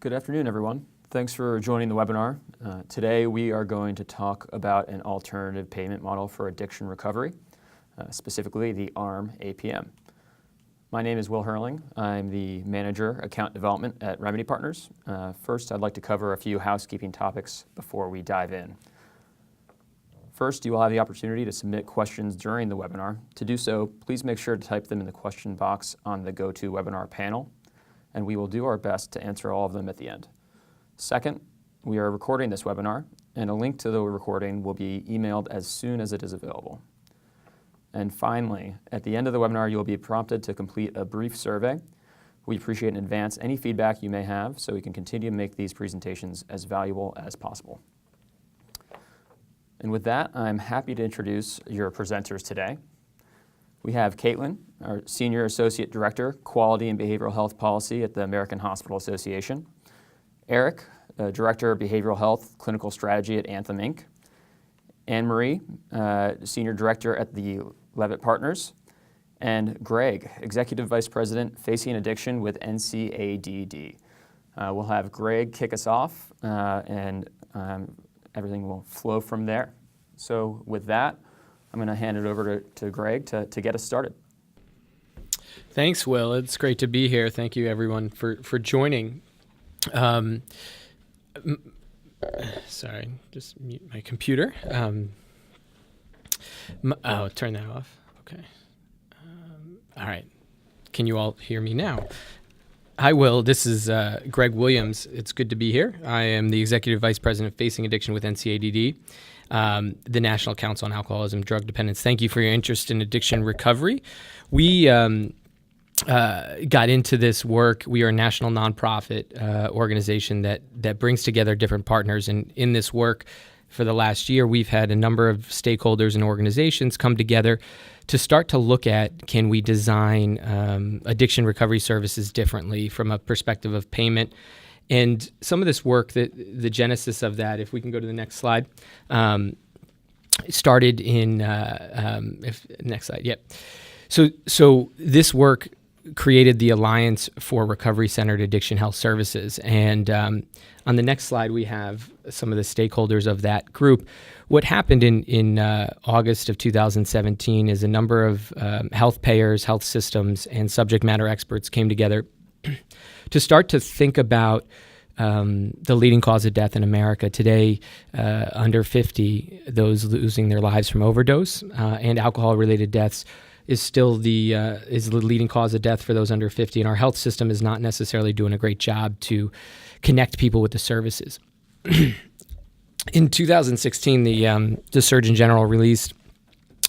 Good afternoon, everyone. Thanks for joining the webinar. Today we are going to talk about an alternative payment model for addiction recovery, specifically the ARM APM. My name is Will Herling. I'm the Manager, Account Development at Remedy Partners. First, I'd like to cover a few housekeeping topics before we dive in. First, you will have the opportunity to submit questions during the webinar. To do so, please make sure to type them in the question box on the GoToWebinar panel, and we will do our best to answer all of them at the end. Second, we are recording this webinar, and a link to the recording will be emailed as soon as it is available. And finally, at the end of the webinar, you will be prompted to complete a brief survey. We appreciate in advance any feedback you may have so we can continue to make these presentations as valuable as possible. And with that, I'm happy to introduce your presenters today. We have Caitlin, our Senior Associate Director, Quality and Behavioral Health Policy at the American Hospital Association. Eric, Director of Behavioral Health Clinical Strategy at Anthem, Inc. Anne-Marie, Senior Director at the Levitt Partners. And Greg, Executive Vice President, Facing Addiction with NCADD. We'll have Greg kick us off, and everything will flow from there. So with that, I'm going to hand it over to Greg to get us started. Thanks, Will. It's great to be here. Thank you, everyone, for joining. Sorry, just mute my computer. Turn that off. Okay. All right. Can you all hear me now? Hi, Will. This is Greg Williams. It's good to be here. I am the Executive Vice President of Facing Addiction with NCADD, the National Council on Alcoholism, Drug Dependence. Thank you for your interest in addiction recovery. We got into this work. We are a national nonprofit organization that brings together different partners. And in this work, for the last year, we've had a number of stakeholders and organizations come together to start to look at, can we design addiction recovery services differently from a perspective of payment? And some of this work, the genesis of that, if we can go to the next slide, started in, next slide, yep. So this work created the Alliance for Recovery-Centered Addiction Health Services. And on the next slide, we have some of the stakeholders of that group. What happened in August of 2017 is a number of health payers, health systems, and subject matter experts came together to start to think about the leading cause of death in America today. Under 50, those losing their lives from overdose and alcohol-related deaths is still the leading cause of death for those under 50, and our health system is not necessarily doing a great job to connect people with the services. In 2016, the Surgeon General released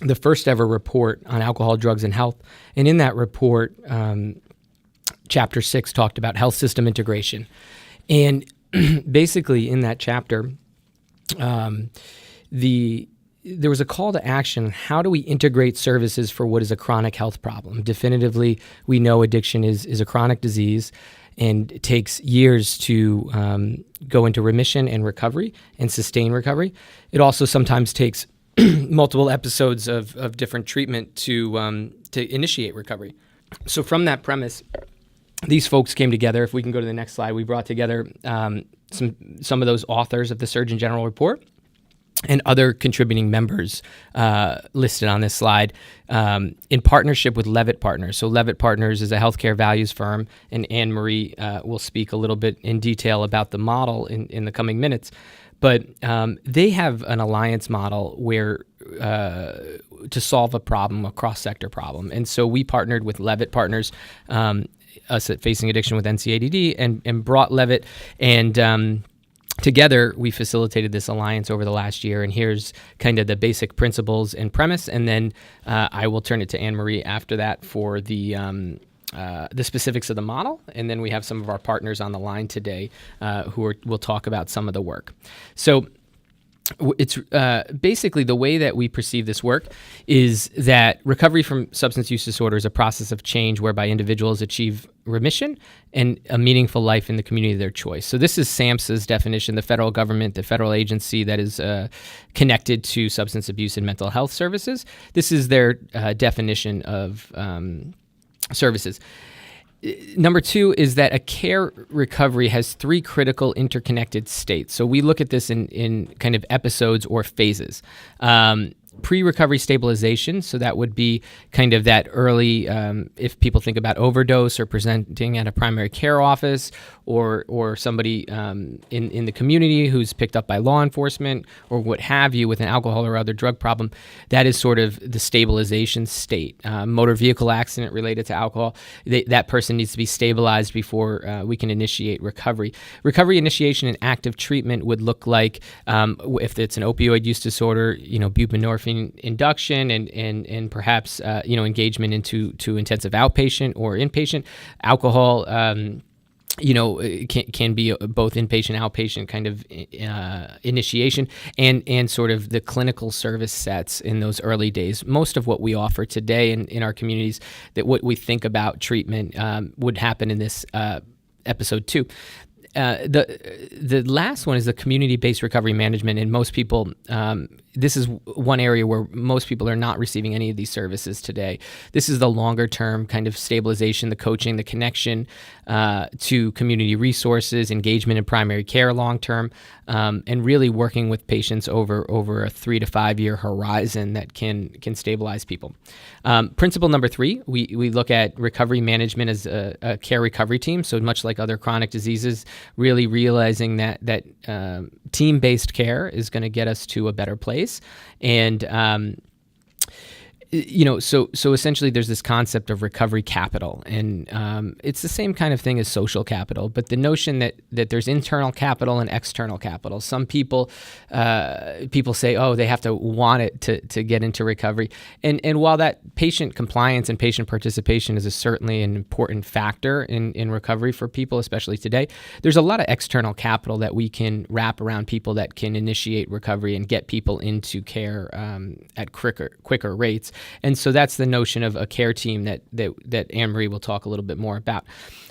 the first ever report on alcohol, drugs, and health, and in that report, Chapter 6 talked about health system integration. And basically in that chapter, there was a call to action. How do we integrate services for what is a chronic health problem? Definitively, we know addiction is a chronic disease, and it takes years to go into remission and recovery and sustain recovery. It also sometimes takes multiple episodes of different treatment to initiate recovery. So from that premise, these folks came together. If we can go to the next slide, we brought together some of those authors of the Surgeon General report and other contributing members listed on this slide in partnership with Levitt Partners. So Levitt Partners is a healthcare values firm, and Anne-Marie will speak a little bit in detail about the model in the coming minutes. But they have an alliance model where to solve a problem, a cross-sector problem. And so we partnered with Levitt Partners, us at Facing Addiction with NCADD, and brought Levitt, and together, we facilitated this alliance over the last year, and here's kind of the basic principles and premise, and then I will turn it to Anne-Marie after that for the specifics of the model, and then we have some of our partners on the line today who will talk about some of the work. So it's basically the way that we perceive this work is that recovery from substance use disorder is a process of change whereby individuals achieve remission and a meaningful life in the community of their choice. So this is SAMHSA's definition, the federal government, the federal agency that is connected to substance abuse and mental health services. This is their definition of services. Number two is that a care recovery has three critical interconnected states. So we look at this in kind of episodes or phases. Pre-recovery stabilization, so that would be kind of that early, if people think about overdose or presenting at a primary care office, or somebody in the community who's picked up by law enforcement or what have you with an alcohol or other drug problem, that is sort of the stabilization state. Motor vehicle accident related to alcohol, that person needs to be stabilized before we can initiate recovery. Recovery initiation and active treatment would look like, if it's an opioid use disorder, buprenorphine induction and perhaps engagement into intensive outpatient or inpatient. Alcohol can be both inpatient, outpatient kind of initiation, and sort of the clinical service sets in those early days. Most of what we offer today in our communities, that what we think about treatment would happen in this episode 2. The last one is the community-based recovery management, and most people, this is one area where most people are not receiving any of these services today. This is the longer-term kind of stabilization, the coaching, the connection to community resources, engagement in primary care long-term, and really working with patients over a 3 to 5 year horizon that can stabilize people. Principle number 3, we look at recovery management as a care recovery team. So much like other chronic diseases, really realizing that team-based care is going to get us to a better place. And so essentially there's this concept of recovery capital, and it's the same kind of thing as social capital, but the notion that there's internal capital and external capital. Some people say, oh, they have to want it to get into recovery. And while that patient compliance and patient participation is certainly an important factor in recovery for people, especially today, there's a lot of external capital that we can wrap around people that can initiate recovery and get people into care at quicker rates. And so that's the notion of a care team that Anne-Marie will talk a little bit more about.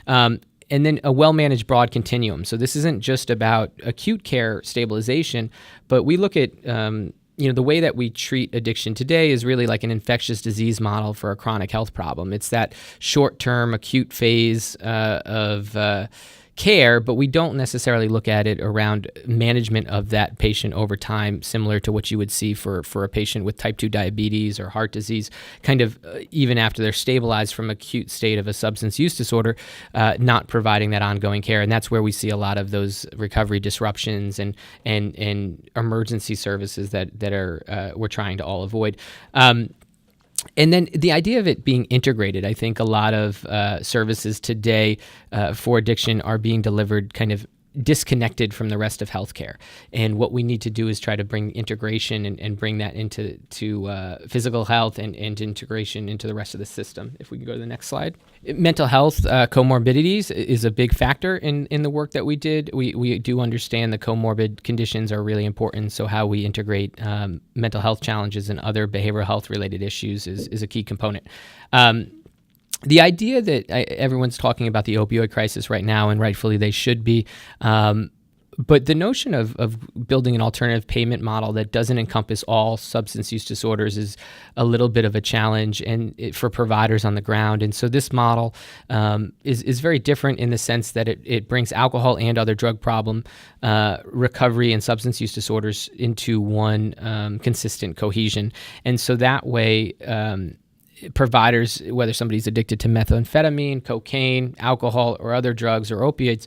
And then a well-managed broad continuum. So this isn't just about acute care stabilization, but we look at the way that we treat addiction today is really like an infectious disease model for a chronic health problem. It's that short-term acute phase of care, but we don't necessarily look at it around management of that patient over time, similar to what you would see for a patient with type 2 diabetes or heart disease, kind of even after they're stabilized from acute state of a substance use disorder, not providing that ongoing care. And that's where we see a lot of those recovery disruptions and emergency services that are we're trying to all avoid. And then the idea of it being integrated, I think a lot of services today for addiction are being delivered kind of disconnected from the rest of healthcare. And what we need to do is try to bring integration and bring that into physical health and integration into the rest of the system. If we can go to the next slide. Mental health comorbidities is a big factor in the work that we did. We do understand the comorbid conditions are really important, so how we integrate mental health challenges and other behavioral health related issues is a key component. The idea that everyone's talking about the opioid crisis right now, and rightfully they should be, but the notion of building an alternative payment model that doesn't encompass all substance use disorders is a little bit of a challenge for providers on the ground. And so this model is very different in the sense that it brings alcohol and other drug problem recovery and substance use disorders into one consistent cohesion. And so that way, providers, whether somebody's addicted to methamphetamine, cocaine, alcohol, or other drugs or opioids,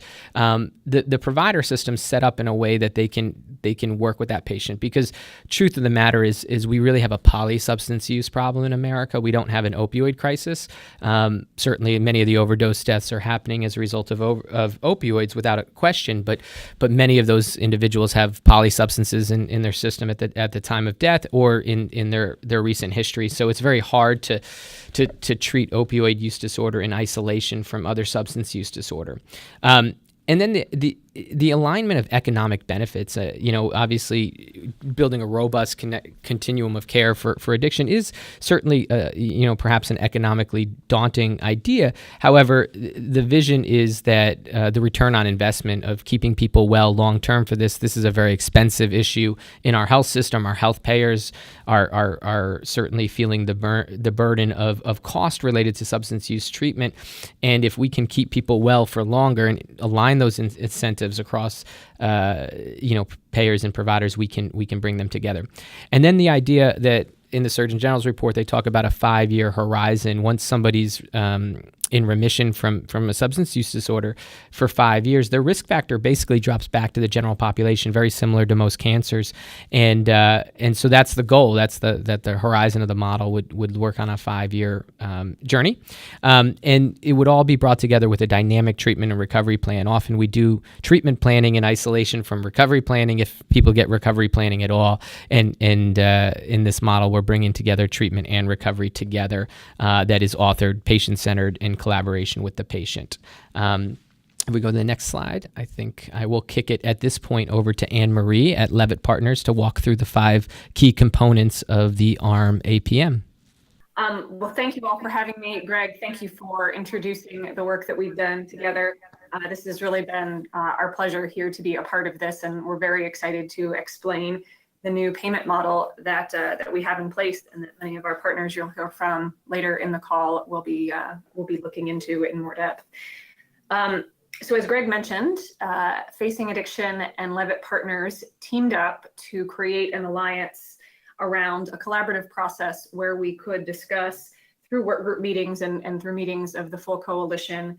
the provider system's set up in a way that they can work with that patient. Because truth of the matter is we really have a polysubstance use problem in America. We don't have an opioid crisis. Certainly, many of the overdose deaths are happening as a result of opioids, without a question. But many of those individuals have polysubstances in their system at the time of death or in their recent history. So it's very hard to treat opioid use disorder in isolation from other substance use disorder. And then the alignment of economic benefits, obviously building a robust continuum of care for addiction is certainly, perhaps an economically daunting idea. However, the vision is that the return on investment of keeping people well long-term for this is a very expensive issue in our health system. Our health payers are certainly feeling the burden of cost related to substance use treatment. And if we can keep people well for longer and align those incentives across payers and providers, we can bring them together. And then the idea that in the Surgeon General's report, they talk about a 5-year horizon. Once somebody's in remission from a substance use disorder for 5 years, their risk factor basically drops back to the general population, very similar to most cancers. And so that's the goal. That's that the horizon of the model would work on a 5-year journey. And it would all be brought together with a dynamic treatment and recovery plan. Often we do treatment planning in isolation from recovery planning, if people get recovery planning at all. And in this model, we're bringing together treatment and recovery together, that is authored, patient-centered, in collaboration with the patient. If we go to the next slide, I think I will kick it at this point over to Anne Marie at Levitt Partners to walk through the 5 key components of the ARM APM. Well, thank you all for having me. Greg, thank you for introducing the work that we've done together. This has really been our pleasure here to be a part of this, and we're very excited to explain the new payment model that we have in place, and that many of our partners you'll hear from later in the call will be looking into in more depth. So as Greg mentioned, Facing Addiction and Levitt Partners teamed up to create an alliance around a collaborative process where we could discuss through work group meetings and through meetings of the full coalition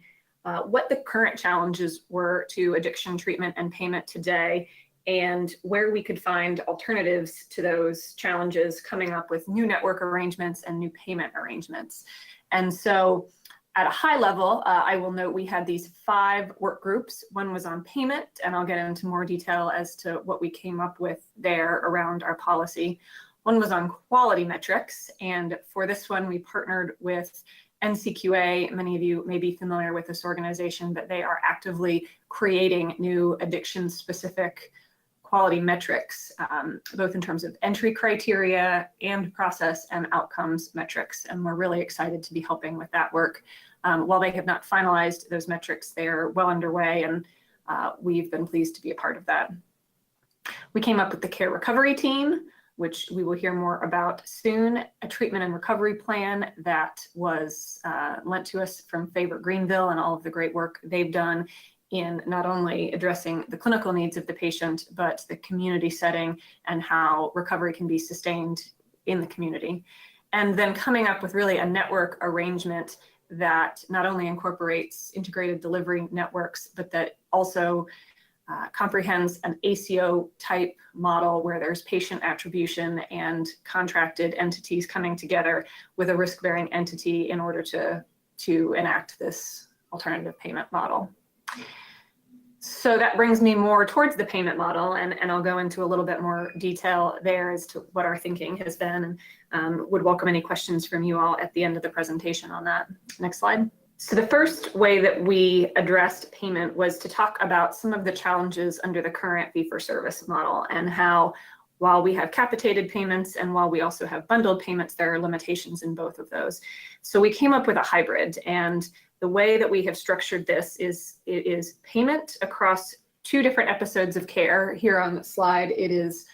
what the current challenges were to addiction treatment and payment today, and where we could find alternatives to those challenges, coming up with new network arrangements and new payment arrangements. And so at a high level, I will note we had these 5 work groups. One was on payment, and I'll get into more detail as to what we came up with there around our policy. One was on quality metrics, and for this one, we partnered with NCQA. Many of you may be familiar with this organization, but they are actively creating new addiction-specific quality metrics, both in terms of entry criteria and process and outcomes metrics. And we're really excited to be helping with that work. While they have not finalized those metrics, they're well underway, and we've been pleased to be a part of that. We came up with the care recovery team, which we will hear more about soon, a treatment and recovery plan that was lent to us from Favorite Greenville and all of the great work they've done in not only addressing the clinical needs of the patient, but the community setting and how recovery can be sustained in the community. And then coming up with really a network arrangement that not only incorporates integrated delivery networks, but that also comprehends an ACO type model where there's patient attribution and contracted entities coming together with a risk-bearing entity in order to enact this alternative payment model. So that brings me more towards the payment model, and I'll go into a little bit more detail there as to what our thinking has been, and would welcome any questions from you all at the end of the presentation on that. Next slide. So the first way that we addressed payment was to talk about some of the challenges under the current fee-for-service model, and how while we have capitated payments and while we also have bundled payments, there are limitations in both of those. So we came up with a hybrid, and the way that we have structured this is it is payment across 2 different episodes of care. Here on the slide, it is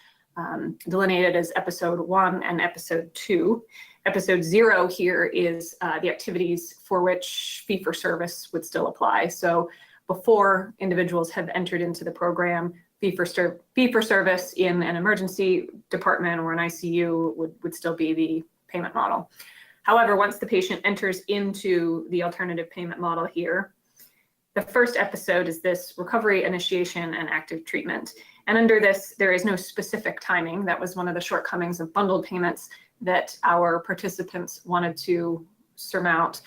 delineated as episode 1 and episode 2. Episode 0 here is the activities for which fee-for-service would still apply. So before individuals have entered into the program, fee-for-service in an emergency department or an ICU would still be the payment model. However, once the patient enters into the alternative payment model here, the first episode is this recovery initiation and active treatment. And under this, there is no specific timing. That was one of the shortcomings of bundled payments that our participants wanted to surmount.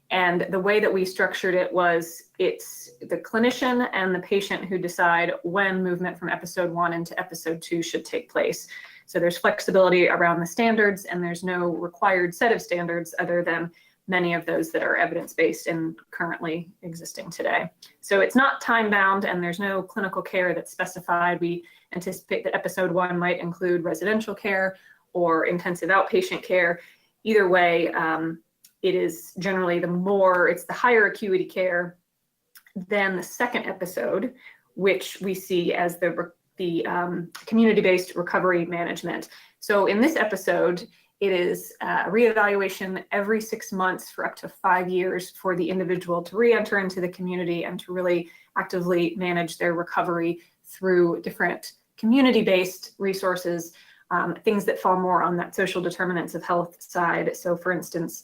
And the way that we structured it was it's the clinician and the patient who decide when movement from episode 1 into episode 2 should take place. So there's flexibility around the standards, and there's no required set of standards other than many of those that are evidence-based and currently existing today. So it's not time-bound, and there's no clinical care that's specified. We anticipate that episode 1 might include residential care or intensive outpatient care. Either way, it is generally it's the higher acuity care than the second episode, which we see as the community-based recovery management. So in this episode, it is a reevaluation every 6 months for up to 5 years for the individual to re-enter into the community and to really actively manage their recovery through different community-based resources, things that fall more on that social determinants of health side. So for instance,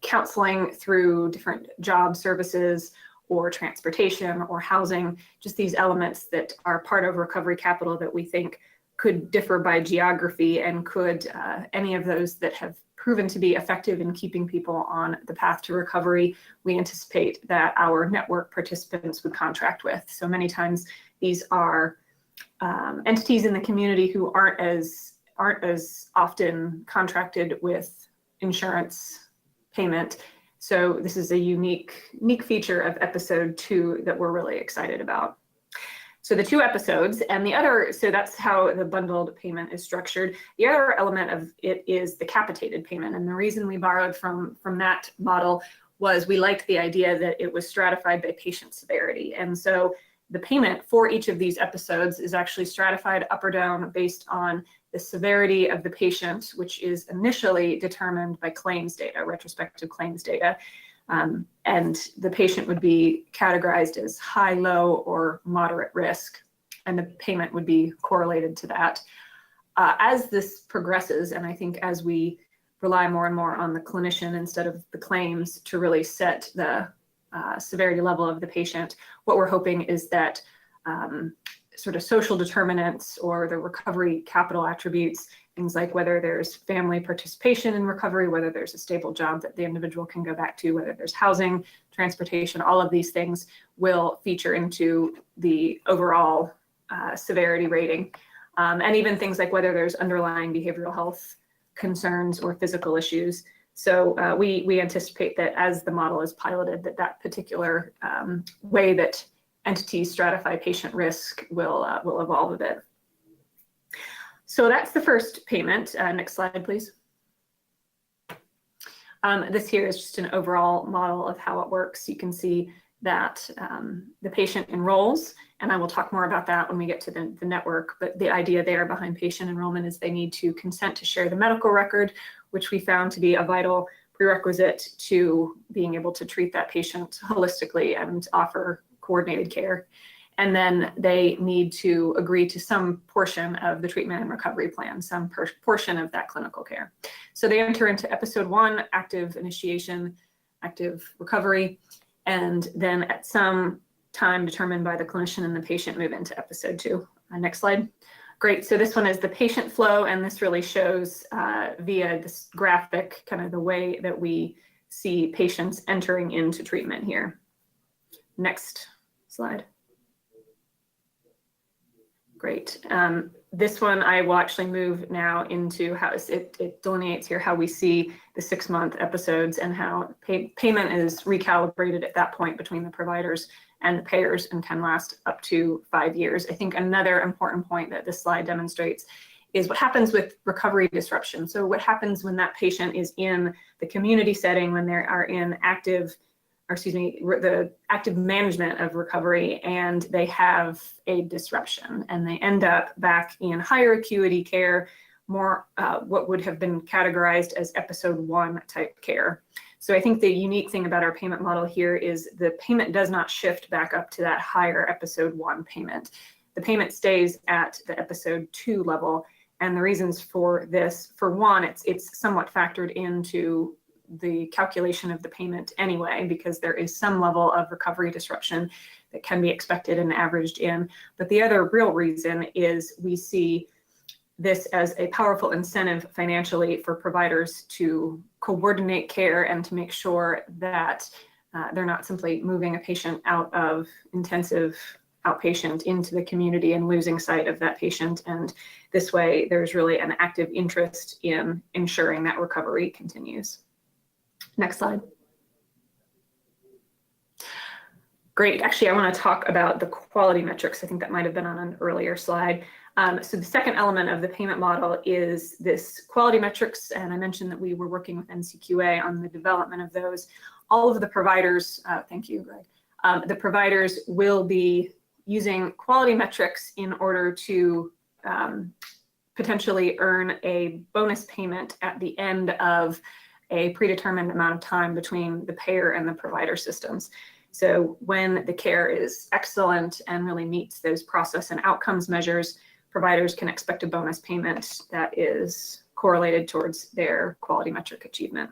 counseling through different job services or transportation or housing, just these elements that are part of recovery capital that we think could differ by geography, and could any of those that have proven to be effective in keeping people on the path to recovery, we anticipate that our network participants would contract with. So many times these are entities in the community who aren't as often contracted with insurance payment. So this is a unique feature of episode 2 that we're really excited about. So the 2 episodes and so that's how the bundled payment is structured. The other element of it is the capitated payment. And the reason we borrowed from that model was we liked the idea that it was stratified by patient severity. And so the payment for each of these episodes is actually stratified up or down based on the severity of the patient, which is initially determined by claims data, retrospective claims data. And the patient would be categorized as high, low, or moderate risk, and the payment would be correlated to that. As this progresses, and I think as we rely more and more on the clinician instead of the claims to really set the severity level of the patient, what we're hoping is that sort of social determinants or the recovery capital attributes, things like whether there's family participation in recovery, whether there's a stable job that the individual can go back to, whether there's housing, transportation, all of these things will feature into the overall severity rating. And even things like whether there's underlying behavioral health concerns or physical issues. So we anticipate that as the model is piloted, that particular way that entities stratify patient risk will evolve a bit. So that's the first payment. Next slide, please. This here is just an overall model of how it works. You can see that the patient enrolls, and I will talk more about that when we get to the network, but the idea there behind patient enrollment is they need to consent to share the medical record, which we found to be a vital prerequisite to being able to treat that patient holistically and offer coordinated care. And then they need to agree to some portion of the treatment and recovery plan, some portion of that clinical care. So they enter into episode 1, active initiation, active recovery, and then at some time determined by the clinician and the patient move into episode 2. Next slide. Great, so this one is the patient flow, and this really shows via this graphic kind of the way that we see patients entering into treatment here. Next slide. Great. This one I will actually move now into how it delineates here how we see the 6-month episodes and how payment is recalibrated at that point between the providers and the payers and can last up to 5 years. I think another important point that this slide demonstrates is what happens with recovery disruption. So what happens when that patient is in the community setting, when they are in the active management of recovery, and they have a disruption and they end up back in higher acuity care, more what would have been categorized as episode 1 type care. So I think the unique thing about our payment model here is the payment does not shift back up to that higher episode 1 payment. The payment stays at the episode 2 level. And the reasons for this, for one, it's somewhat factored into the calculation of the payment anyway, because there is some level of recovery disruption that can be expected and averaged in. But the other real reason is we see this as a powerful incentive financially for providers to coordinate care and to make sure that they're not simply moving a patient out of intensive outpatient into the community and losing sight of that patient. And this way, there's really an active interest in ensuring that recovery continues. Next slide. Great. Actually, I want to talk about the quality metrics. I think that might have been on an earlier slide. So the second element of the payment model is this quality metrics. And I mentioned that we were working with NCQA on the development of those. All of the providers, thank you, Greg. The providers will be using quality metrics in order to potentially earn a bonus payment at the end of a predetermined amount of time between the payer and the provider systems. So when the care is excellent and really meets those process and outcomes measures, providers can expect a bonus payment that is correlated towards their quality metric achievement.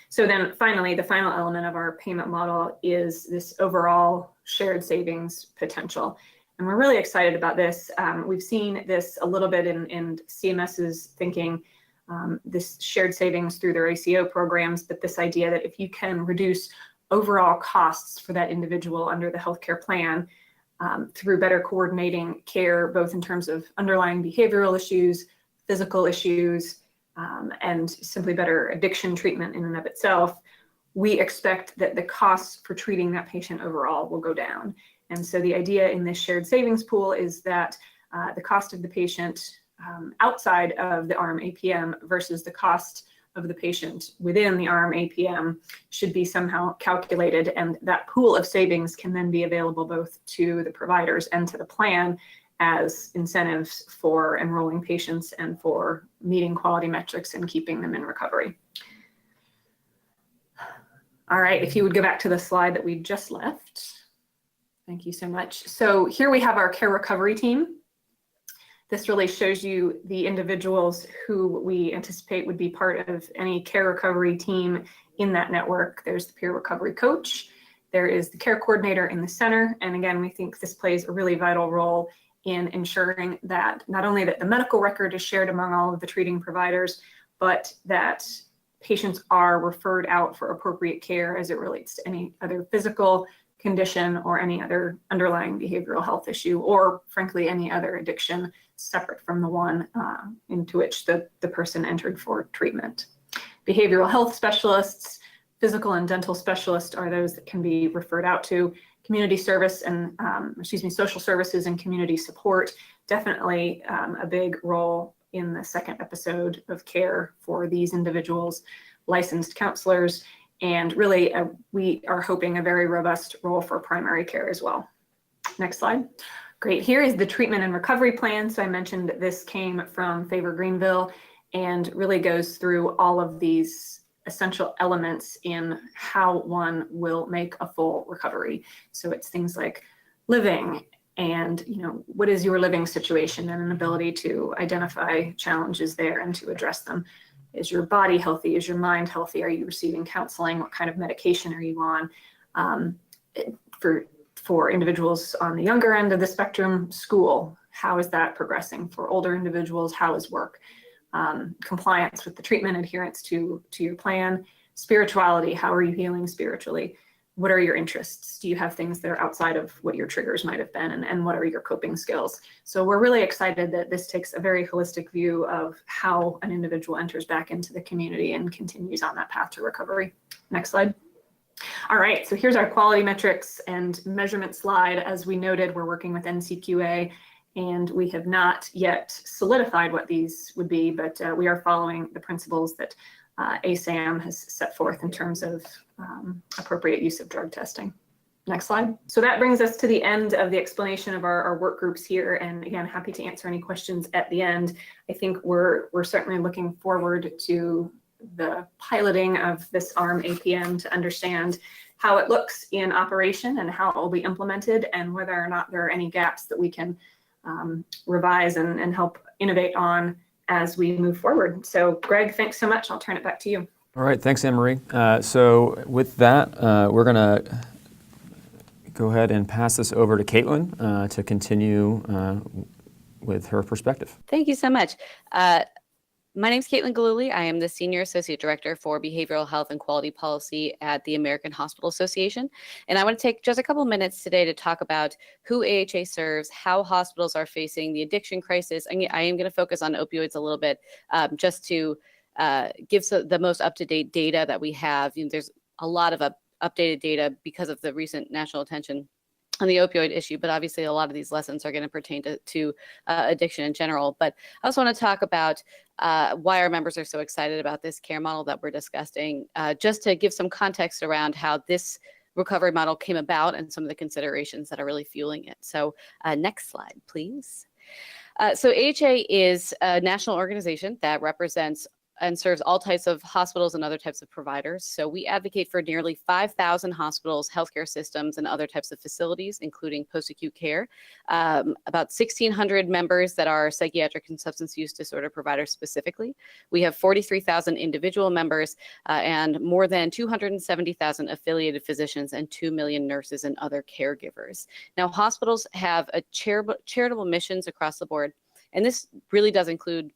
So then finally, the final element of our payment model is this overall shared savings potential. And we're really excited about this. We've seen this a little bit in CMS's thinking, this shared savings through their ACO programs, but this idea that if you can reduce overall costs for that individual under the healthcare plan through better coordinating care, both in terms of underlying behavioral issues, physical issues, and simply better addiction treatment in and of itself, we expect that the costs for treating that patient overall will go down. And so the idea in this shared savings pool is that the cost of the patient outside of the ARM APM versus the cost of the patient within the ARM APM should be somehow calculated, and that pool of savings can then be available both to the providers and to the plan as incentives for enrolling patients and for meeting quality metrics and keeping them in recovery. All right, if you would go back to the slide that we just left. Thank you so much. So here we have our care recovery team. This really shows you the individuals who we anticipate would be part of any care recovery team in that network. There's the peer recovery coach, there is the care coordinator in the center. And again, we think this plays a really vital role in ensuring that not only that the medical record is shared among all of the treating providers, but that patients are referred out for appropriate care as it relates to any other physical condition or any other underlying behavioral health issue, or frankly, any other addiction separate from the one into which the person entered for treatment. Behavioral health specialists, physical and dental specialists are those that can be referred out to. Community service and, social services and community support, definitely a big role in the second episode of care for these individuals, licensed counselors, and really we are hoping a very robust role for primary care as well. Next slide. Great, here is the treatment and recovery plan. So I mentioned that this came from Favor Greenville and really goes through all of these essential elements in how one will make a full recovery. So it's things like living and, what is your living situation and an ability to identify challenges there and to address them. Is your body healthy? Is your mind healthy? Are you receiving counseling? What kind of medication are you on? For individuals on the younger end of the spectrum, school, how is that progressing? For older individuals, how is work? Compliance with the treatment, adherence to your plan, spirituality, how are you healing spiritually? What are your interests? Do you have things that are outside of what your triggers might have been? And what are your coping skills? So we're really excited that this takes a very holistic view of how an individual enters back into the community and continues on that path to recovery. Next slide. All right, so here's our quality metrics and measurement slide. As we noted, we're working with NCQA, and we have not yet solidified what these would be, but we are following the principles that ASAM has set forth in terms of appropriate use of drug testing. Next slide. So that brings us to the end of the explanation of our work groups here. And again, happy to answer any questions at the end. I think we're certainly looking forward to the piloting of this ARM APM to understand how it looks in operation and how it will be implemented, and whether or not there are any gaps that we can revise and help innovate on as we move forward. So Greg, thanks so much. I'll turn it back to you. All right, thanks, Anne-Marie. So with that, we're going to go ahead and pass this over to Caitlin to continue with her perspective. Thank you so much. My name is Caitlin Gillooley. I am the Senior Associate Director for Behavioral Health and Quality Policy at the American Hospital Association. And I want to take just a couple minutes today to talk about who AHA serves, how hospitals are facing the addiction crisis. I am going to focus on opioids a little bit just to gives the most up-to-date data that we have. There's a lot of updated data because of the recent national attention on the opioid issue, but obviously a lot of these lessons are going to pertain to addiction in general. But I also want to talk about why our members are so excited about this care model that we're discussing, just to give some context around how this recovery model came about and some of the considerations that are really fueling it. So next slide, please. So AHA is a national organization that represents and serves all types of hospitals and other types of providers. So we advocate for nearly 5,000 hospitals, healthcare systems, and other types of facilities, including post-acute care. About 1,600 members that are psychiatric and substance use disorder providers specifically. We have 43,000 individual members and more than 270,000 affiliated physicians and 2 million nurses and other caregivers. Now, hospitals have a charitable missions across the board, and this really does include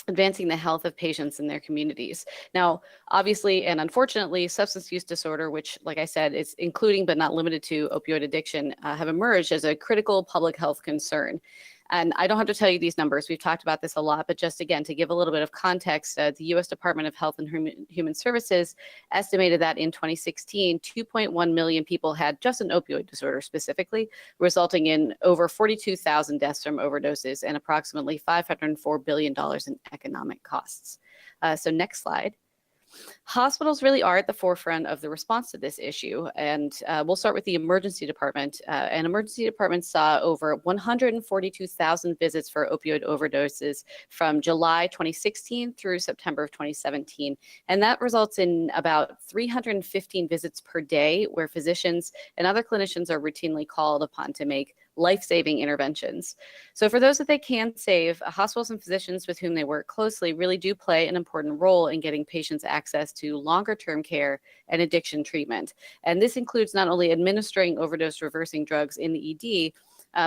advancing the health of patients in their communities. Now, obviously, and unfortunately, substance use disorder, which, like I said, is including but not limited to opioid addiction, have emerged as a critical public health concern. And I don't have to tell you these numbers. We've talked about this a lot, but just again, to give a little bit of context, the U.S. Department of Health and Human Services estimated that in 2016, 2.1 million people had just an opioid disorder specifically, resulting in over 42,000 deaths from overdoses and approximately $504 billion in economic costs. So next slide. Hospitals really are at the forefront of the response to this issue. And we'll start with the emergency department. An emergency department saw over 142,000 visits for opioid overdoses from July 2016 through September of 2017. And that results in about 315 visits per day where physicians and other clinicians are routinely called upon to make life-saving interventions. So for those that they can save, hospitals and physicians with whom they work closely really do play an important role in getting patients access to longer-term care and addiction treatment. And this includes not only administering overdose reversing drugs in the ED,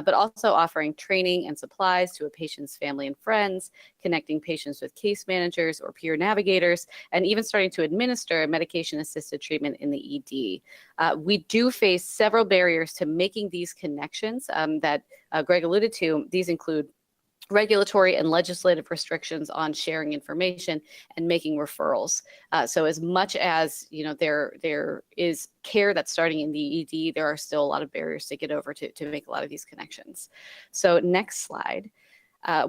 but also offering training and supplies to a patient's family and friends, connecting patients with case managers or peer navigators, and even starting to administer medication-assisted treatment in the ED. We do face several barriers to making these connections that Greg alluded to. These include regulatory and legislative restrictions on sharing information and making referrals. So as much as there is care that's starting in the ED, there are still a lot of barriers to get over to make a lot of these connections. So next slide.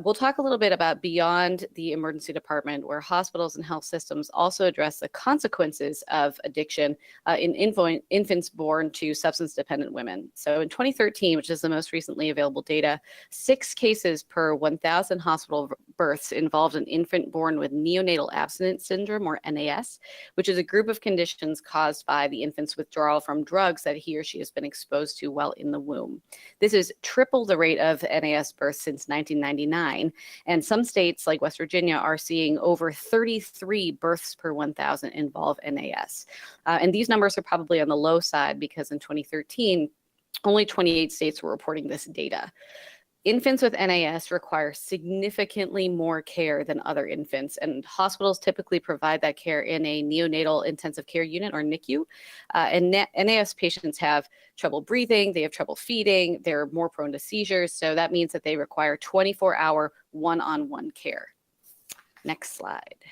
We'll talk a little bit about beyond the emergency department, where hospitals and health systems also address the consequences of addiction in infants born to substance-dependent women. So in 2013, which is the most recently available data, 6 cases per 1,000 hospital births involved an infant born with neonatal abstinence syndrome, or NAS, which is a group of conditions caused by the infant's withdrawal from drugs that he or she has been exposed to while in the womb. This is triple the rate of NAS births since 1999. And some states like West Virginia are seeing over 33 births per 1,000 involve NAS. And these numbers are probably on the low side because in 2013, only 28 states were reporting this data. Infants with NAS require significantly more care than other infants, and hospitals typically provide that care in a neonatal intensive care unit, or NICU. And NAS patients have trouble breathing, they have trouble feeding, they're more prone to seizures, so that means that they require 24-hour one-on-one care. Next slide.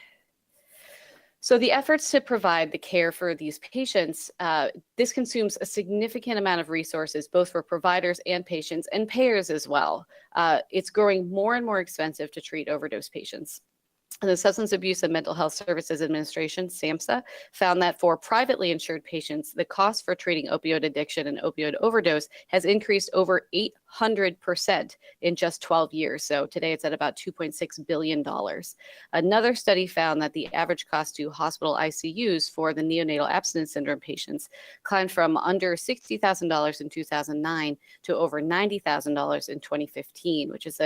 So the efforts to provide the care for these patients, this consumes a significant amount of resources, both for providers and patients and payers as well. It's growing more and more expensive to treat overdose patients. The Substance Abuse and Mental Health Services Administration, SAMHSA, found that for privately insured patients, the cost for treating opioid addiction and opioid overdose has increased over 800% in just 12 years. So today it's at about $2.6 billion. Another study found that the average cost to hospital ICUs for the neonatal abstinence syndrome patients climbed from under $60,000 in 2009 to over $90,000 in 2015, which is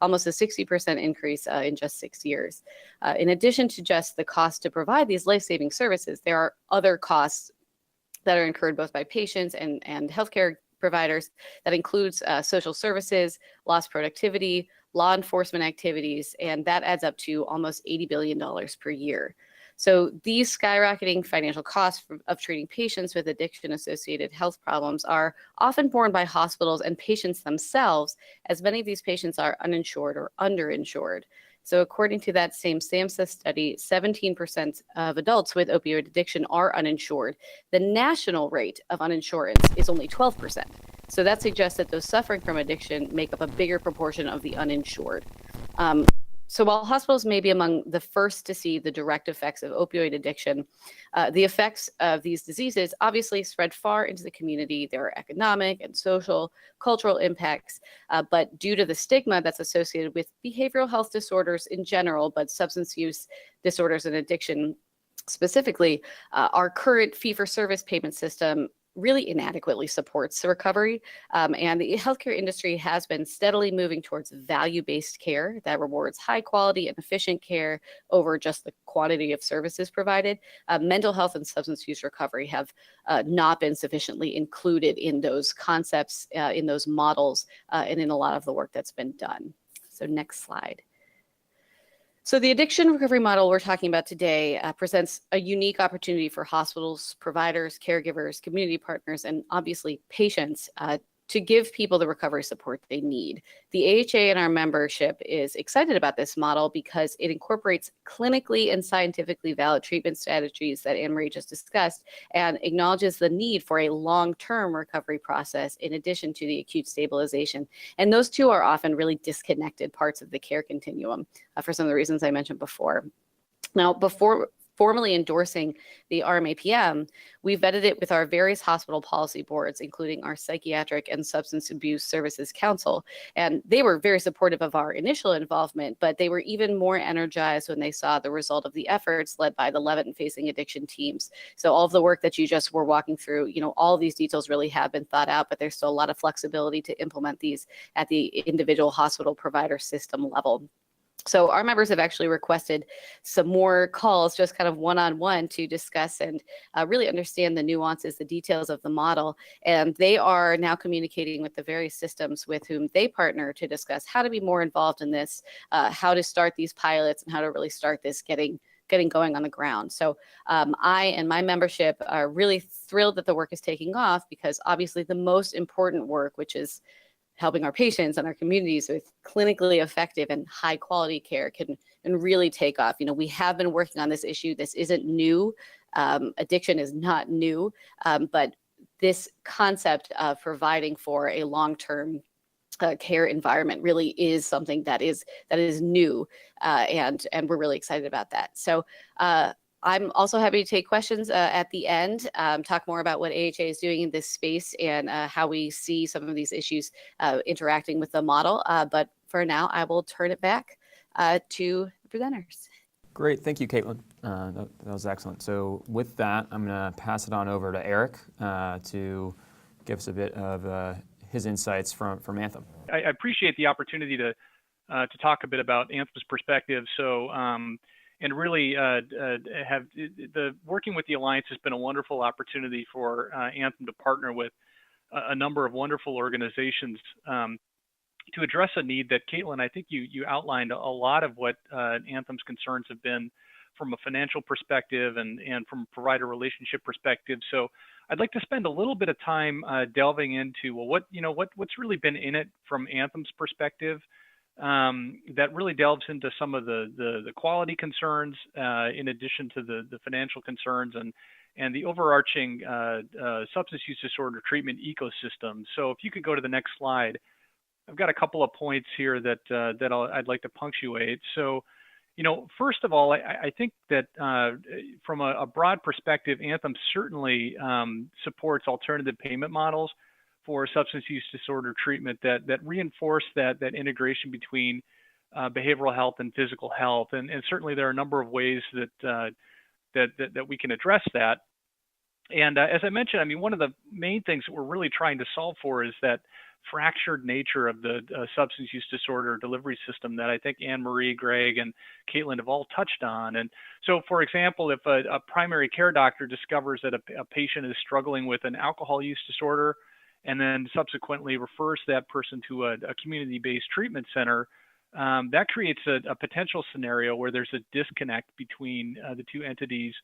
almost a 60% increase in just 6 years. In addition to just the cost to provide these life-saving services, there are other costs that are incurred both by patients and healthcare providers. That includes social services, lost productivity, law enforcement activities, and that adds up to almost $80 billion per year. So these skyrocketing financial costs of treating patients with addiction-associated health problems are often borne by hospitals and patients themselves, as many of these patients are uninsured or underinsured. So according to that same SAMHSA study, 17% of adults with opioid addiction are uninsured. The national rate of uninsurance is only 12%. So that suggests that those suffering from addiction make up a bigger proportion of the uninsured. So while hospitals may be among the first to see the direct effects of opioid addiction, the effects of these diseases obviously spread far into the community. There are economic and social, cultural impacts, but due to the stigma that's associated with behavioral health disorders in general, but substance use disorders and addiction specifically, our current fee-for-service payment system really inadequately supports the recovery. And the healthcare industry has been steadily moving towards value-based care that rewards high quality and efficient care over just the quantity of services provided. Mental health and substance use recovery have not been sufficiently included in those concepts, in those models, and in a lot of the work that's been done. So next slide. So the addiction recovery model we're talking about today presents a unique opportunity for hospitals, providers, caregivers, community partners, and obviously patients to give people the recovery support they need. The AHA and our membership is excited about this model because it incorporates clinically and scientifically valid treatment strategies that Anne-Marie just discussed and acknowledges the need for a long-term recovery process in addition to the acute stabilization. And those two are often really disconnected parts of the care continuum for some of the reasons I mentioned before. Now, before formally endorsing the ARM-APM, we vetted it with our various hospital policy boards, including our Psychiatric and Substance Abuse Services Council. And they were very supportive of our initial involvement, but they were even more energized when they saw the result of the efforts led by the Levitt and Facing Addiction teams. So all of the work that you just were walking through, all of these details really have been thought out, but there's still a lot of flexibility to implement these at the individual hospital provider system level. So our members have actually requested some more calls, just kind of one-on-one, to discuss and really understand the nuances, the details of the model. And they are now communicating with the various systems with whom they partner to discuss how to be more involved in this, how to start these pilots, and how to really start this getting going on the ground. So I and my membership are really thrilled that the work is taking off, because obviously the most important work, which is helping our patients and our communities with clinically effective and high quality care, can really take off. We have been working on this issue. This isn't new. Addiction is not new, but this concept of providing for a long-term care environment really is something that is new, and we're really excited about that. So I'm also happy to take questions at the end, talk more about what AHA is doing in this space and how we see some of these issues interacting with the model. But for now, I will turn it back to the presenters. Great, thank you, Caitlin. That was excellent. So with that, I'm going to pass it on over to Eric to give us a bit of his insights from Anthem. I appreciate the opportunity to talk a bit about Anthem's perspective. So. And really working with the Alliance has been a wonderful opportunity for Anthem to partner with a number of wonderful organizations to address a need that, Caitlin, I think you outlined a lot of what Anthem's concerns have been from a financial perspective and from a provider relationship perspective. So I'd like to spend a little bit of time delving into, well, what's really been in it from Anthem's perspective. That really delves into some of the quality concerns, in addition to the financial concerns and the overarching substance use disorder treatment ecosystem. So if you could go to the next slide, I've got a couple of points here that I'd like to punctuate. So, first of all, I think that from a broad perspective, Anthem certainly supports alternative payment models for substance use disorder treatment that reinforce that integration between behavioral health and physical health, and certainly there are a number of ways that we can address that. And as I mentioned, one of the main things that we're really trying to solve for is that fractured nature of the substance use disorder delivery system that I think Anne-Marie, Greg, and Caitlin have all touched on. And so, for example, if a primary care doctor discovers that a patient is struggling with an alcohol use disorder, and then subsequently refers that person to a community-based treatment center, that creates a potential scenario where there's a disconnect between the two entities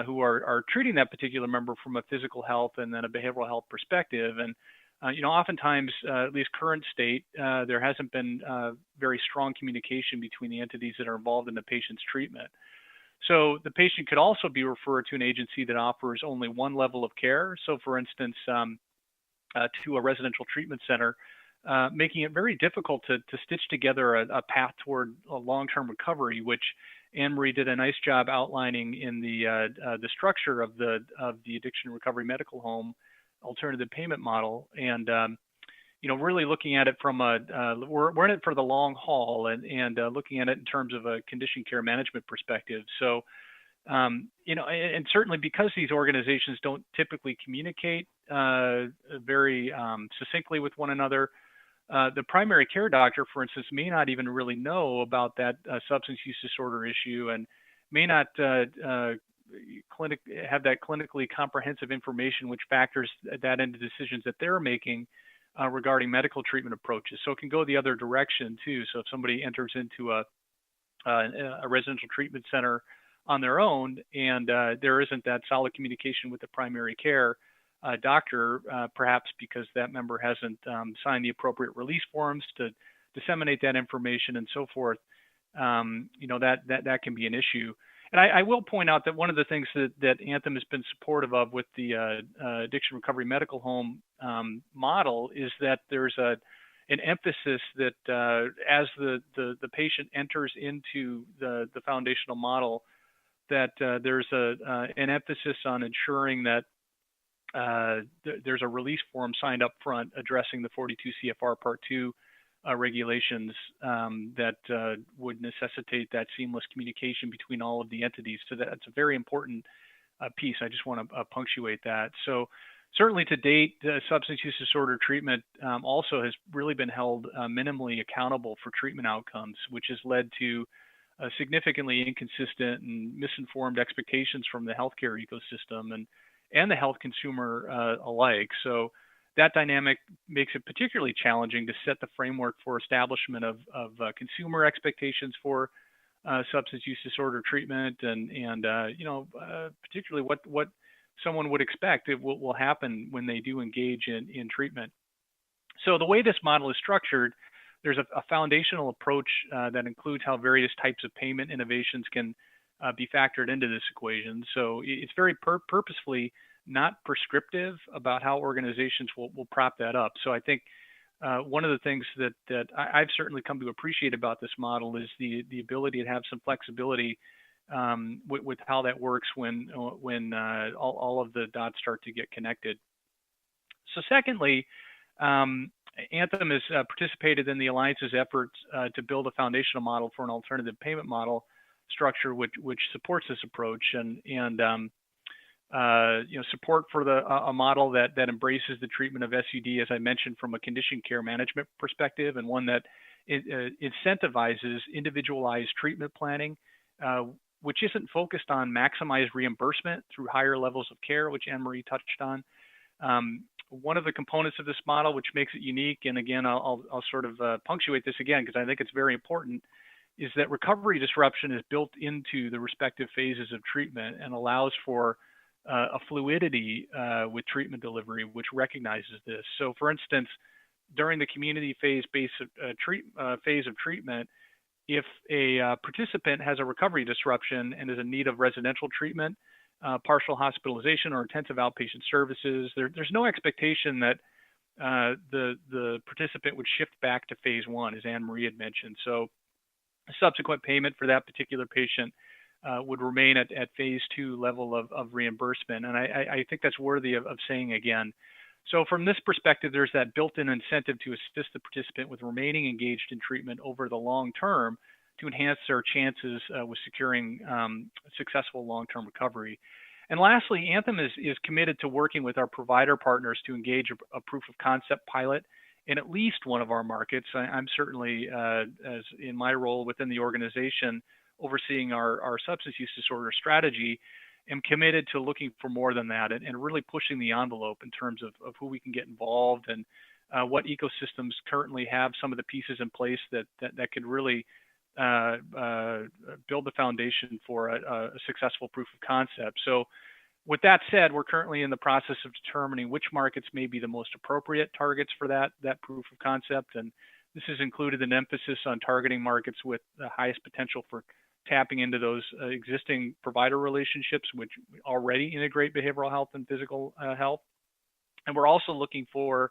who are treating that particular member from a physical health and then a behavioral health perspective. And Oftentimes, at least current state, there hasn't been very strong communication between the entities that are involved in the patient's treatment. So the patient could also be referred to an agency that offers only one level of care. So for instance, to a residential treatment center, making it very difficult to stitch together a path toward a long-term recovery, which Anne-Marie did a nice job outlining in the structure of the addiction recovery medical home alternative payment model. And really looking at it from we're in it for the long haul, and looking at it in terms of a condition care management perspective. So, and certainly because these organizations don't typically communicate very succinctly with one another, the primary care doctor, for instance, may not even really know about that substance use disorder issue, and may not have that clinically comprehensive information, which factors that into decisions that they're making regarding medical treatment approaches. So it can go the other direction too. So if somebody enters into a residential treatment center on their own, and there isn't that solid communication with the primary care doctor, perhaps because that member hasn't signed the appropriate release forms to disseminate that information and so forth, that can be an issue. And I will point out that one of the things that Anthem has been supportive of with the addiction recovery medical home model is that there's an emphasis that as the patient enters into the foundational model, that there's an emphasis on ensuring that there's a release form signed up front addressing the 42 CFR Part 2 regulations that would necessitate that seamless communication between all of the entities. So that's a very important piece. I just want to punctuate that. So certainly to date, substance use disorder treatment also has really been held minimally accountable for treatment outcomes, which has led to significantly inconsistent and misinformed expectations from the healthcare ecosystem and the health consumer alike. So that dynamic makes it particularly challenging to set the framework for establishment of consumer expectations for substance use disorder treatment, and particularly what someone would expect it will happen when they do engage in treatment. So the way this model is structured, there's a foundational approach that includes how various types of payment innovations can be factored into this equation. So it's very purposefully not prescriptive about how organizations will prop that up. So I think one of the things that I've certainly come to appreciate about this model is the ability to have some flexibility with how that works when all of the dots start to get connected. So secondly, Anthem has participated in the Alliance's efforts to build a foundational model for an alternative payment model structure which supports this approach, and support for a model that embraces the treatment of SUD, as I mentioned, from a condition care management perspective, and one that incentivizes individualized treatment planning, which isn't focused on maximized reimbursement through higher levels of care, which Anne-Marie touched on. One of the components of this model, which makes it unique, and again, I'll sort of punctuate this again because I think it's very important, is that recovery disruption is built into the respective phases of treatment and allows for a fluidity with treatment delivery, which recognizes this. So for instance, during the community phase of treatment, if a participant has a recovery disruption and is in need of residential treatment, partial hospitalization, or intensive outpatient services, there's no expectation that the participant would shift back to phase one, as Anne-Marie had mentioned. So subsequent payment for that particular patient would remain at phase two level of reimbursement. And I think that's worthy of saying again. So from this perspective, there's that built-in incentive to assist the participant with remaining engaged in treatment over the long term to enhance their chances with securing successful long-term recovery. And lastly, Anthem is committed to working with our provider partners to engage a proof of concept pilot in at least one of our markets. I'm certainly, as in my role within the organization, overseeing our substance use disorder strategy, am committed to looking for more than that and really pushing the envelope in terms of who we can get involved and what ecosystems currently have some of the pieces in place that could really build the foundation for a successful proof of concept. So With that said, we're currently in the process of determining which markets may be the most appropriate targets for that proof of concept. And this has included an emphasis on targeting markets with the highest potential for tapping into those existing provider relationships, which already integrate behavioral health and physical health. And we're also looking for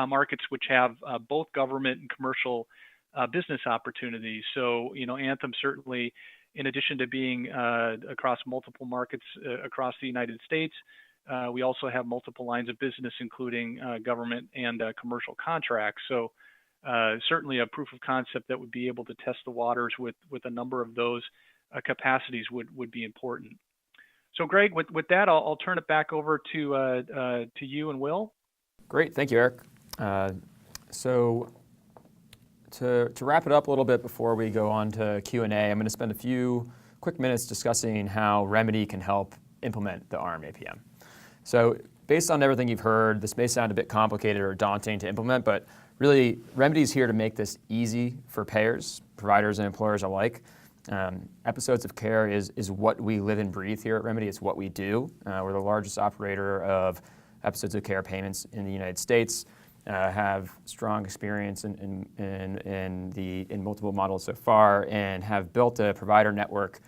markets which have both government and commercial business opportunities. So, Anthem certainly, in addition to being across multiple markets across the United States, we also have multiple lines of business, including government and commercial contracts. So certainly a proof of concept that would be able to test the waters with a number of those capacities would be important. So Greg, with that, I'll turn it back over to you and Will. Great, thank you, Eric. So to wrap it up a little bit before we go on to Q&A, I'm going to spend a few quick minutes discussing how Remedy can help implement the ARM APM. So based on everything you've heard, this may sound a bit complicated or daunting to implement, but really, Remedy is here to make this easy for payers, providers, and employers alike. Episodes of care is what we live and breathe here at Remedy. It's what we do. We're the largest operator of episodes of care payments in the United States, have strong experience in multiple models so far, and have built a provider network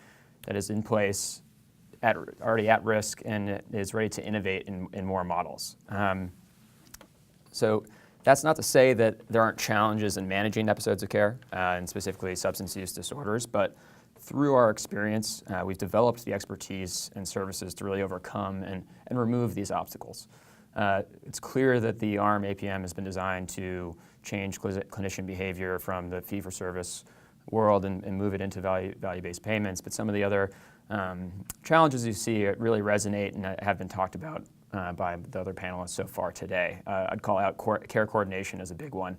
that is in place, already at risk, and is ready to innovate in more models. So that's not to say that there aren't challenges in managing episodes of care, and specifically substance use disorders, but through our experience, we've developed the expertise and services to really overcome and remove these obstacles. It's clear that the ARM APM has been designed to change clinician behavior from the fee-for-service world and move it into value-based payments, but some of the other challenges you see really resonate and have been talked about by the other panelists so far today. I'd call out care coordination as a big one.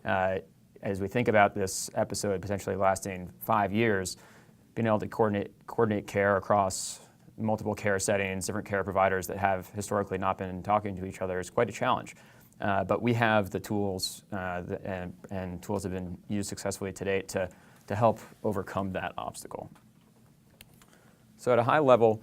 As we think about this episode potentially lasting 5 years, being able to coordinate care across multiple care settings, different care providers that have historically not been talking to each other is quite a challenge. But we have the tools and tools have been used successfully to date to help overcome that obstacle. So at a high level,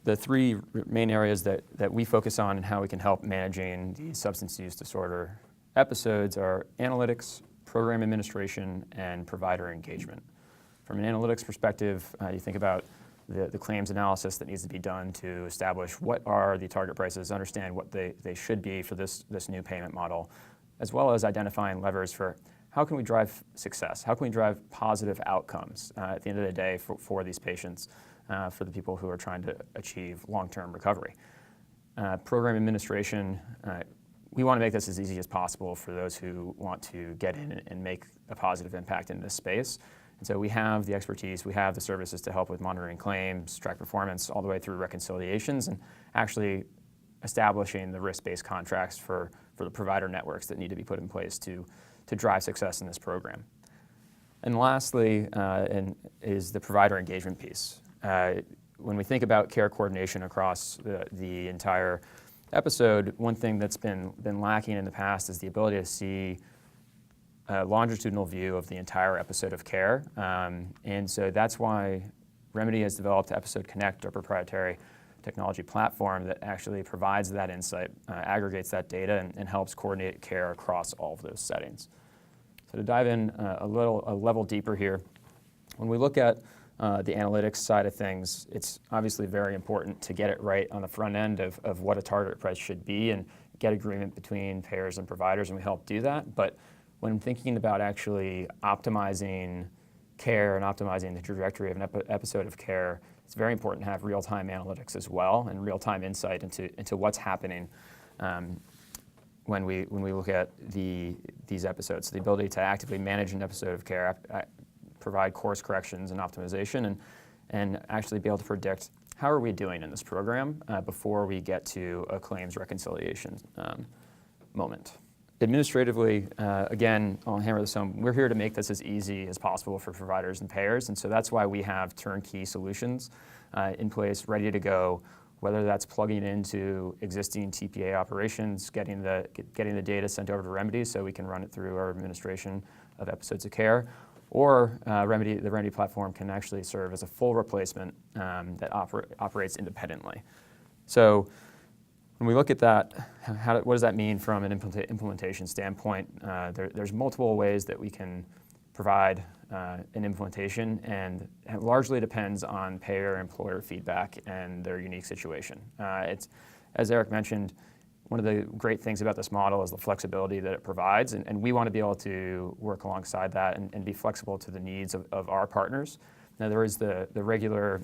the three main areas that we focus on and how we can help managing these substance use disorder episodes are analytics, program administration, and provider engagement. From an analytics perspective, you think about the claims analysis that needs to be done to establish what are the target prices, understand what they should be for this new payment model, as well as identifying levers for how can we drive success, how can we drive positive outcomes at the end of the day for these patients, for the people who are trying to achieve long-term recovery. Program administration, we want to make this as easy as possible for those who want to get in and make a positive impact in this space. And so we have the expertise, we have the services to help with monitoring claims, track performance, all the way through reconciliations, and actually establishing the risk-based contracts for the provider networks that need to be put in place to drive success in this program. And lastly, is the provider engagement piece. When we think about care coordination across the entire episode, one thing that's been lacking in the past is the ability to see a longitudinal view of the entire episode of care. And so that's why Remedy has developed Episode Connect, our proprietary technology platform that actually provides that insight, aggregates that data, and helps coordinate care across all of those settings. So to dive in a level deeper here, when we look at the analytics side of things, it's obviously very important to get it right on the front end of what a target price should be and get agreement between payers and providers, and we help do that. But when thinking about actually optimizing care and optimizing the trajectory of an episode of care, it's very important to have real-time analytics as well and real-time insight into what's happening when we look at these episodes. So the ability to actively manage an episode of care, provide course corrections and optimization, and actually be able to predict how are we doing in this program before we get to a claims reconciliation moment. Administratively, again, I'll hammer this home, we're here to make this as easy as possible for providers and payers, and so that's why we have turnkey solutions in place, ready to go, whether that's plugging into existing TPA operations, getting the data sent over to Remedy so we can run it through our administration of episodes of care, or the Remedy platform can actually serve as a full replacement that operates independently. So when we look at that, what does that mean from an implementation standpoint? There's multiple ways that we can provide an implementation, and it largely depends on payer-employer feedback and their unique situation. It's, as Eric mentioned, one of the great things about this model is the flexibility that it provides, and we want to be able to work alongside that and be flexible to the needs of our partners. Now, there is the regular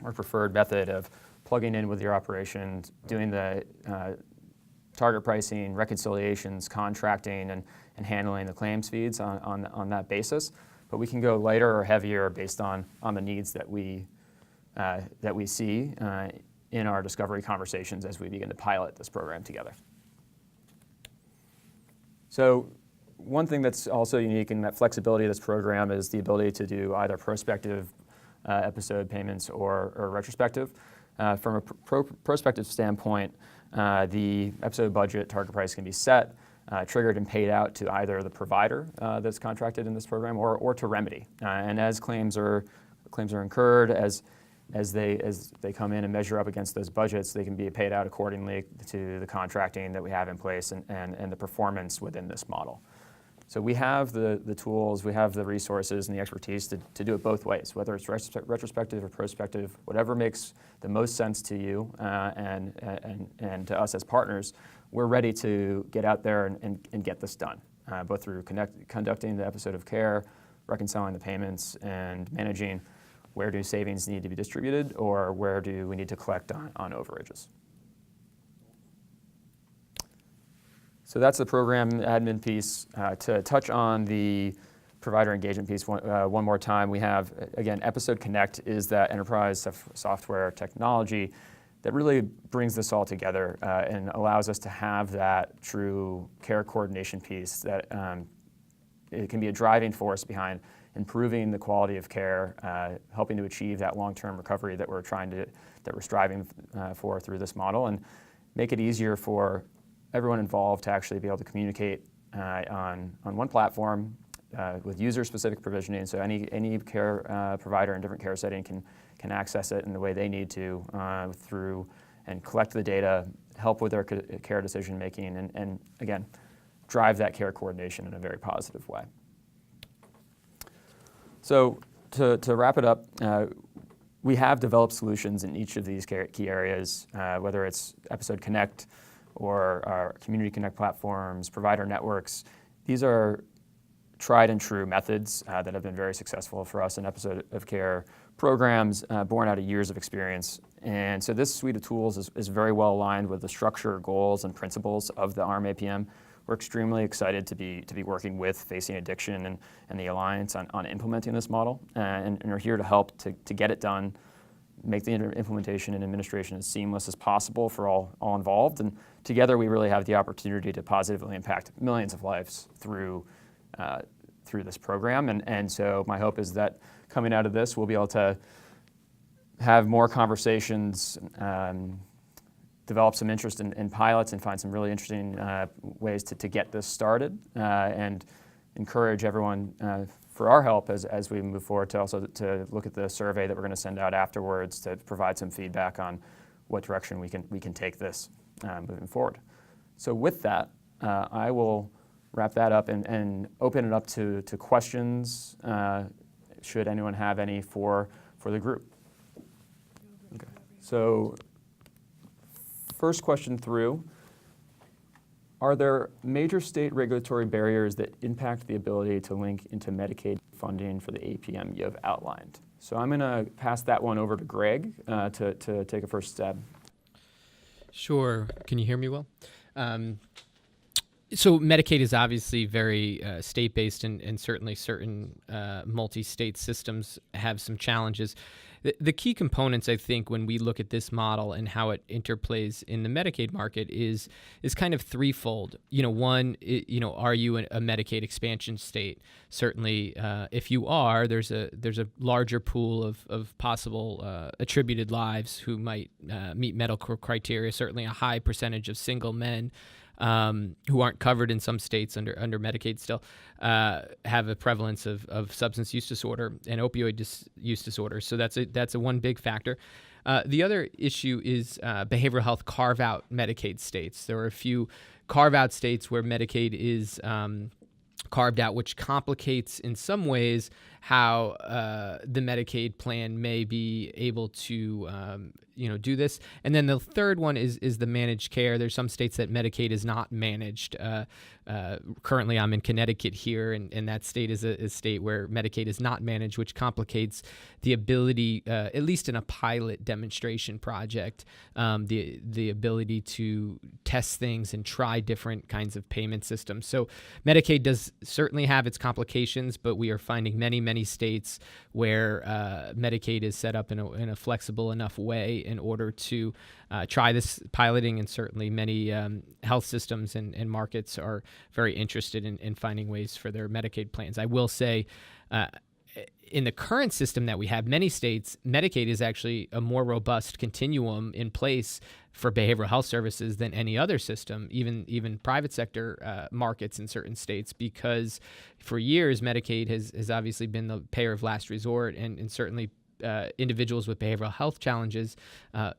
or preferred method of plugging in with your operations, doing the target pricing, reconciliations, contracting, and handling the claims feeds on that basis. But we can go lighter or heavier based on the needs that we see in our discovery conversations as we begin to pilot this program together. So one thing that's also unique in that flexibility of this program is the ability to do either prospective episode payments or retrospective. From a prospective standpoint, the episode budget target price can be set, triggered and paid out to either the provider that's contracted in this program or to Remedy. And as claims are incurred, as they come in and measure up against those budgets, they can be paid out accordingly to the contracting that we have in place and the performance within this model. So we have the tools, we have the resources and the expertise to do it both ways, whether it's retrospective or prospective, whatever makes the most sense to you and to us as partners. We're ready to get out there and get this done, both through conducting the episode of care, reconciling the payments, and managing where do savings need to be distributed or where do we need to collect on overages. So that's the program admin piece. To touch on the provider engagement piece one more time, we have, again, Episode Connect is that enterprise software technology that really brings this all together and allows us to have that true care coordination piece that it can be a driving force behind improving the quality of care, helping to achieve that long-term recovery that we're striving for through this model, and make it easier for everyone involved to actually be able to communicate on one platform with user-specific provisioning. So any care provider in different care setting can access it in the way they need to through and collect the data, help with their care decision making, and again, drive that care coordination in a very positive way. So to wrap it up, we have developed solutions in each of these key areas, whether it's Episode Connect or our Community Connect platforms, provider networks. These are tried and true methods that have been very successful for us in episode of care programs born out of years of experience. And so this suite of tools is very well aligned with the structure, goals, and principles of the ARM APM. We're extremely excited to be working with Facing Addiction and the Alliance on implementing this model, and are here to help to get it done, make the implementation and administration as seamless as possible for all involved. And together we really have the opportunity to positively impact millions of lives through this program. And so my hope is that coming out of this, we'll be able to have more conversations, develop some interest in pilots, and find some really interesting ways to get this started, and encourage everyone for our help as we move forward to also to look at the survey that we're going to send out afterwards to provide some feedback on what direction we can take this moving forward. So with that, I will wrap that up and open it up to questions, should anyone have any for the group. Okay. So first question through, are there major state regulatory barriers that impact the ability to link into Medicaid funding for the APM you have outlined? So I'm going to pass that one over to Greg to take a first stab. Sure. Can you hear me well? So Medicaid is obviously very state-based, and certainly certain multi-state systems have some challenges. The key components, I think, when we look at this model and how it interplays in the Medicaid market is kind of threefold. One, are you a Medicaid expansion state? Certainly, if you are, there's a larger pool of possible attributed lives who might meet medical criteria. Certainly, a high percentage of single men who aren't covered in some states under Medicaid still have a prevalence of substance use disorder and opioid use disorder. So that's a one big factor. The other issue is behavioral health carve-out Medicaid states. There are a few carve-out states where Medicaid is carved out, which complicates in some ways how the Medicaid plan may be able to do this. And then the third one is the managed care. There's some states that Medicaid is not managed. Currently, I'm in Connecticut here, and that state is a state where Medicaid is not managed, which complicates the ability, at least in a pilot demonstration project, the ability to test things and try different kinds of payment systems. So Medicaid does certainly have its complications, but we are finding many states where Medicaid is set up in a flexible enough way in order to try this piloting, and certainly many health systems and markets are very interested in finding ways for their Medicaid plans. I will say, in the current system that we have, many states, Medicaid is actually a more robust continuum in place for behavioral health services than any other system, even private sector markets in certain states, because for years, Medicaid has obviously been the payer of last resort, and certainly individuals with behavioral health challenges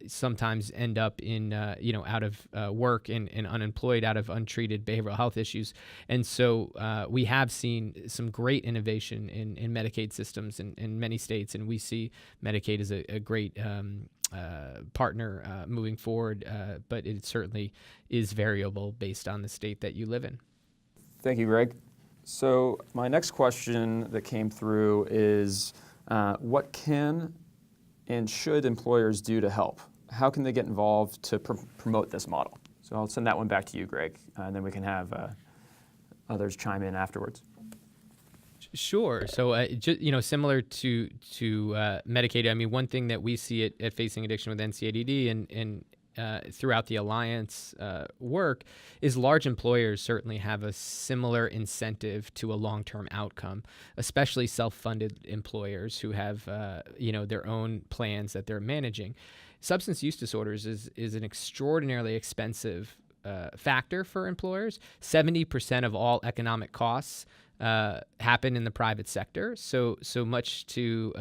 sometimes end up in out of work and unemployed out of untreated behavioral health issues. And so we have seen some great innovation in Medicaid systems in many states, and we see Medicaid as a great partner moving forward, but it certainly is variable based on the state that you live in. Thank you, Greg. So my next question that came through is, what can and should employers do to help? How can they get involved to promote this model? So I'll send that one back to you, Greg, and then we can have others chime in afterwards. Sure. So, similar to Medicaid, I mean, one thing that we see at Facing Addiction with NCADD and throughout the Alliance work is large employers certainly have a similar incentive to a long-term outcome, especially self-funded employers who have their own plans that they're managing. Substance use disorders is an extraordinarily expensive factor for employers. 70% of all economic costs happen in the private sector, so much to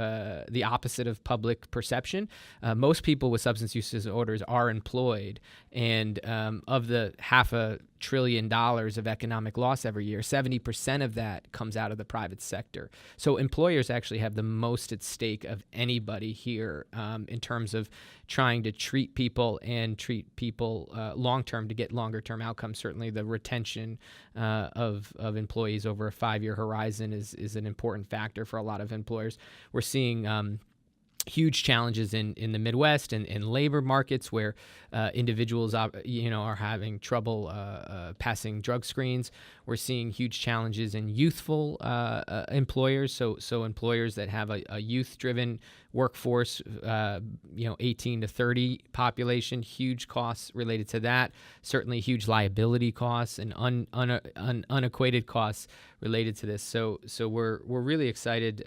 the opposite of public perception. Most people with substance use disorders are employed, and of the $500 billion of economic loss every year, 70% of that comes out of the private sector. So employers actually have the most at stake of anybody here in terms of trying to treat people long-term to get longer-term outcomes. Certainly the retention of employees over a 5-year horizon is an important factor for a lot of employers. We're seeing huge challenges in the Midwest and in labor markets where individuals are having trouble passing drug screens. We're seeing huge challenges in youthful employers, so employers that have a youth-driven workforce, 18 to 30 population, huge costs related to that. Certainly huge liability costs and unequated costs related to this. So we're really excited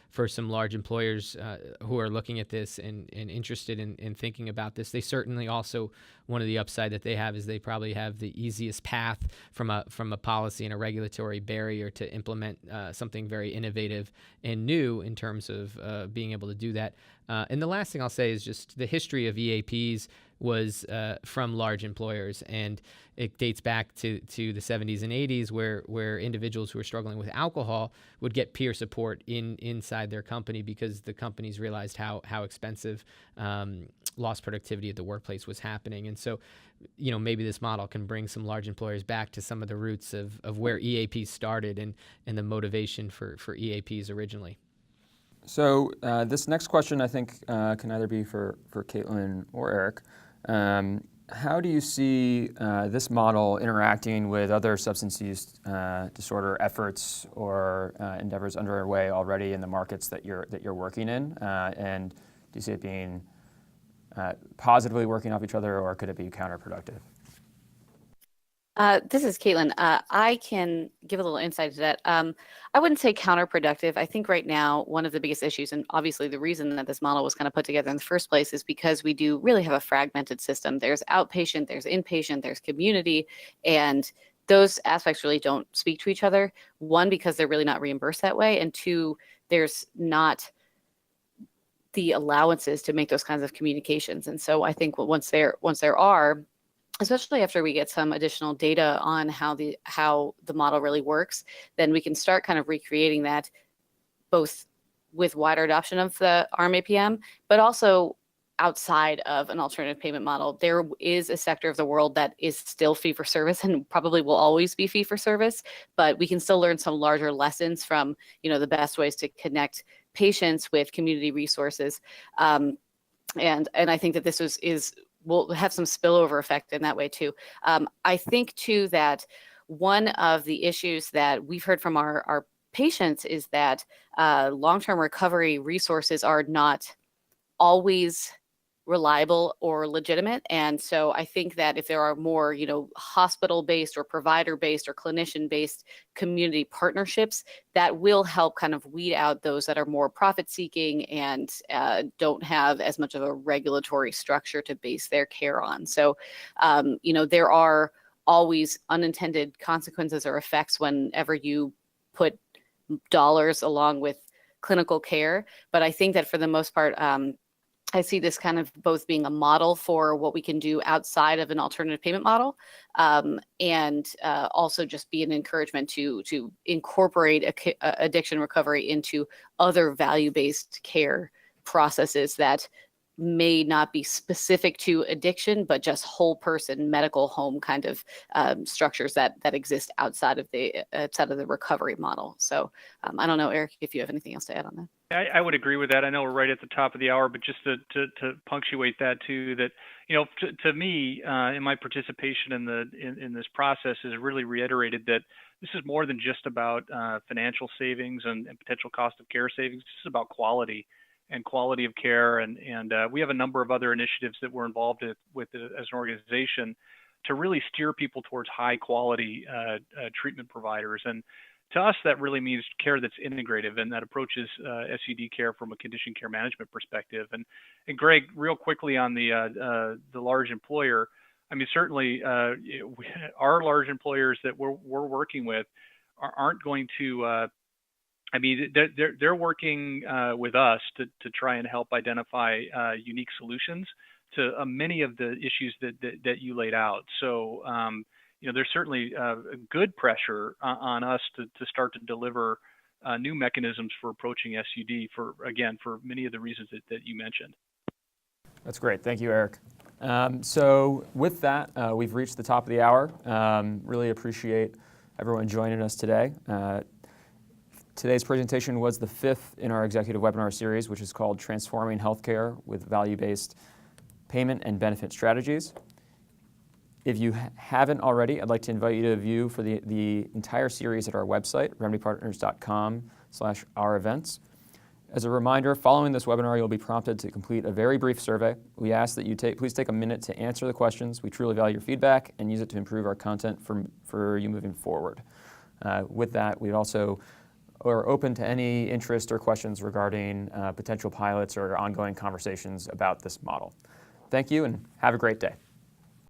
for some large employers who are looking at this and interested in thinking about this. They certainly also, one of the upside that they have is they probably have the easiest path from a policy and a regulatory barrier to implement something very innovative and new in terms of being able to do that. And the last thing I'll say is just the history of EAPs was from large employers, and it dates back to the 70s and 80s where individuals who were struggling with alcohol would get peer support inside their company because the companies realized how expensive lost productivity at the workplace was happening. And so, maybe this model can bring some large employers back to some of the roots of where EAPs started and the motivation for EAPs originally. So this next question, I think, can either be for Caitlin or Eric. How do you see this model interacting with other substance use disorder efforts or endeavors underway already in the markets that you're working in? And do you see it being positively working off each other, or could it be counterproductive? This is Caitlin. I can give a little insight to that. I wouldn't say counterproductive. I think right now, one of the biggest issues, and obviously the reason that this model was kind of put together in the first place, is because we do really have a fragmented system. There's outpatient, there's inpatient, there's community, and those aspects really don't speak to each other. One, because they're really not reimbursed that way, and two, there's not the allowances to make those kinds of communications. And so I think once there are, especially after we get some additional data on how the model really works, then we can start kind of recreating that, both with wider adoption of the ARM APM, but also outside of an alternative payment model. There is a sector of the world that is still fee for service and probably will always be fee for service, but we can still learn some larger lessons from, the best ways to connect patients with community resources. And I think that this will have some spillover effect in that way too. I think too that one of the issues that we've heard from our patients is that long-term recovery resources are not always reliable or legitimate. And so I think that if there are more, hospital-based or provider-based or clinician-based community partnerships, that will help kind of weed out those that are more profit-seeking and don't have as much of a regulatory structure to base their care on. So, there are always unintended consequences or effects whenever you put dollars along with clinical care. But I think that for the most part, I see this kind of both being a model for what we can do outside of an alternative payment model, and also just be an encouragement to incorporate addiction recovery into other value-based care processes that may not be specific to addiction, but just whole person medical home kind of structures that exist outside of the recovery model. So I don't know, Eric, if you have anything else to add on that. I would agree with that. I know we're right at the top of the hour, but just to punctuate that too, that to me, in my participation in this process, has really reiterated that this is more than just about financial savings and potential cost of care savings. This is about quality of care, and we have a number of other initiatives that we're involved with as an organization to really steer people towards high quality treatment providers. And to us, that really means care that's integrative and that approaches SUD care from a condition care management perspective. And Greg, real quickly on the large employer, I mean, certainly our large employers that we're working with aren't going to. They're working with us to try and help identify unique solutions to many of the issues that you laid out. So. There's certainly good pressure on us to start to deliver new mechanisms for approaching SUD for many of the reasons that you mentioned. That's great. Thank you, Eric. So with that, we've reached the top of the hour. Really appreciate everyone joining us today. Today's presentation was the 5th in our executive webinar series, which is called Transforming Healthcare with Value-Based Payment and Benefit Strategies. If you haven't already, I'd like to invite you to view for the entire series at our website, remedypartners.com/our-events. As a reminder, following this webinar, you'll be prompted to complete a very brief survey. We ask that you please take a minute to answer the questions. We truly value your feedback and use it to improve our content for you moving forward. With that, we also are open to any interest or questions regarding potential pilots or ongoing conversations about this model. Thank you and have a great day.